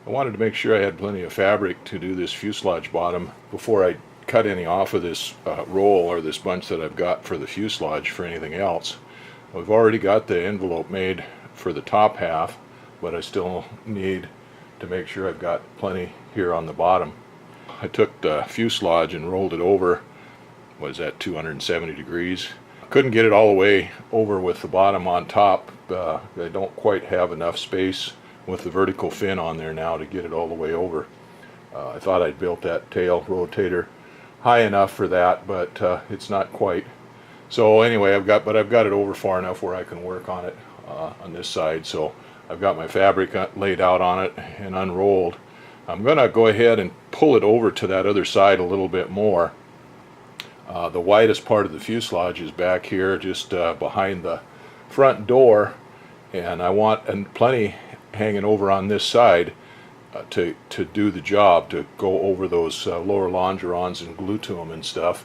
I wanted to make sure I had plenty of fabric to do this fuselage bottom before I cut any off of this roll or this bunch that I've got for the fuselage for anything else. We've already got the envelope made for the top half, but I still need to make sure I've got plenty here on the bottom. I took the fuselage and rolled it over, was at 270 degrees. Couldn't get it all the way over with the bottom on top. I don't quite have enough space with the vertical fin on there now to get it all the way over. I thought I'd built that tail rotator high enough for that, but it's not quite. So anyway, I've got it over far enough where I can work on it on this side. So I've got my fabric laid out on it and unrolled. I'm going to go ahead and pull it over to that other side a little bit more. The widest part of the fuselage is back here, just behind the front door, and I want plenty hanging over on this side to do the job, to go over those lower longerons and glue to them and stuff.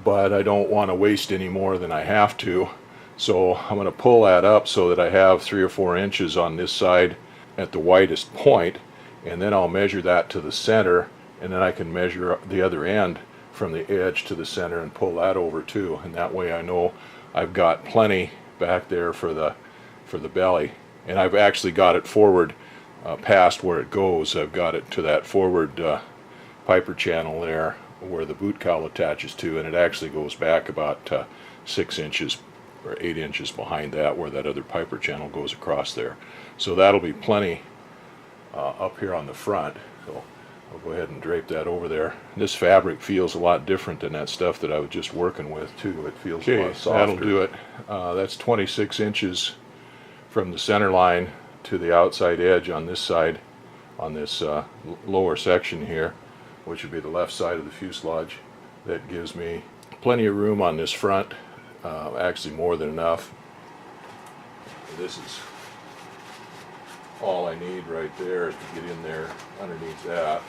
But I don't want to waste any more than I have to, so I'm going to pull that up so that I have 3 or 4 inches on this side at the widest point, and then I'll measure that to the center, and then I can measure the other end from the edge to the center and pull that over too, and that way I know I've got plenty back there for the belly. And I've actually got it forward past where it goes. I've got it to that forward piper channel there where the boot cowl attaches to, and it actually goes back about 6 inches or 8 inches behind that, where that other piper channel goes across there. So that'll be plenty up here on the front. So I'll go ahead and drape that over there. This fabric feels a lot different than that stuff that I was just working with too. It feels a lot softer. That'll do it. That's 26 inches from the center line to the outside edge on this side, on this lower section here, which would be the left side of the fuselage. That gives me plenty of room on this front, actually more than enough. This is all I need right there to get in there underneath that.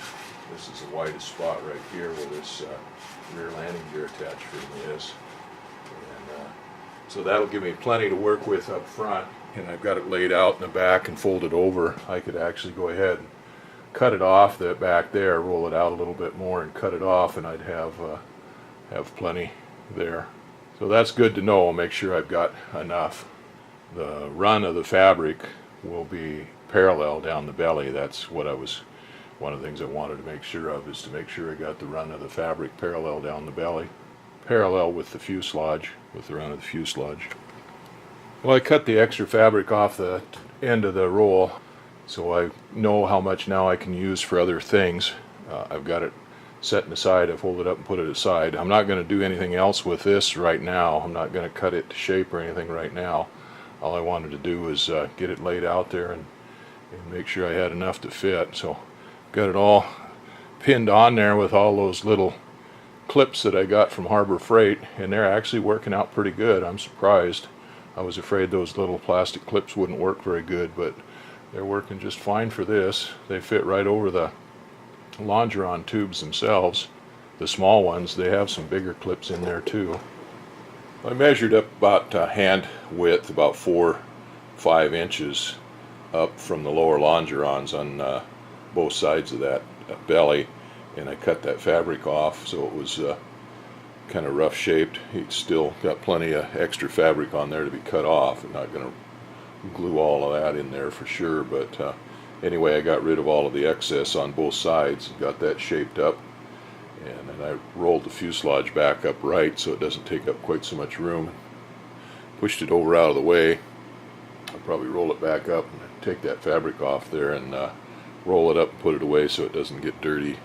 This is the widest spot right here where this rear landing gear attachment is. And so that'll give me plenty to work with up front. And I've got it laid out in the back and folded over. I could actually go ahead and cut it off the back there, roll it out a little bit more and cut it off, and I'd have plenty there. So that's good to know. I'll make sure I've got enough. The run of the fabric will be parallel down the belly. That's what one of the things I wanted to make sure of, is to make sure I got the run of the fabric parallel down the belly, parallel with the fuselage, with the run of the fuselage. Well, I cut the extra fabric off the end of the roll, so I know how much now I can use for other things. I've got it set aside. I've folded it up and put it aside. I'm not going to do anything else with this right now. I'm not going to cut it to shape or anything right now. All I wanted to do was get it laid out there and make sure I had enough to fit. So got it all pinned on there with all those little clips that I got from Harbor Freight, and they're actually working out pretty good. I'm surprised. I was afraid those little plastic clips wouldn't work very good, but they're working just fine for this. They fit right over the longeron tubes themselves. The small ones, they have some bigger clips in there too. I measured up about hand width, about 4-5 inches up from the lower longerons on both sides of that belly, and I cut that fabric off so it was kind of rough shaped. It's still got plenty of extra fabric on there to be cut off. I'm not going to glue all of that in there for sure, but anyway, I got rid of all of the excess on both sides and got that shaped up, and then I rolled the fuselage back up right so it doesn't take up quite so much room. Pushed it over out of the way. I'll probably roll it back up and take that fabric off there and roll it up and put it away so it doesn't get dirty.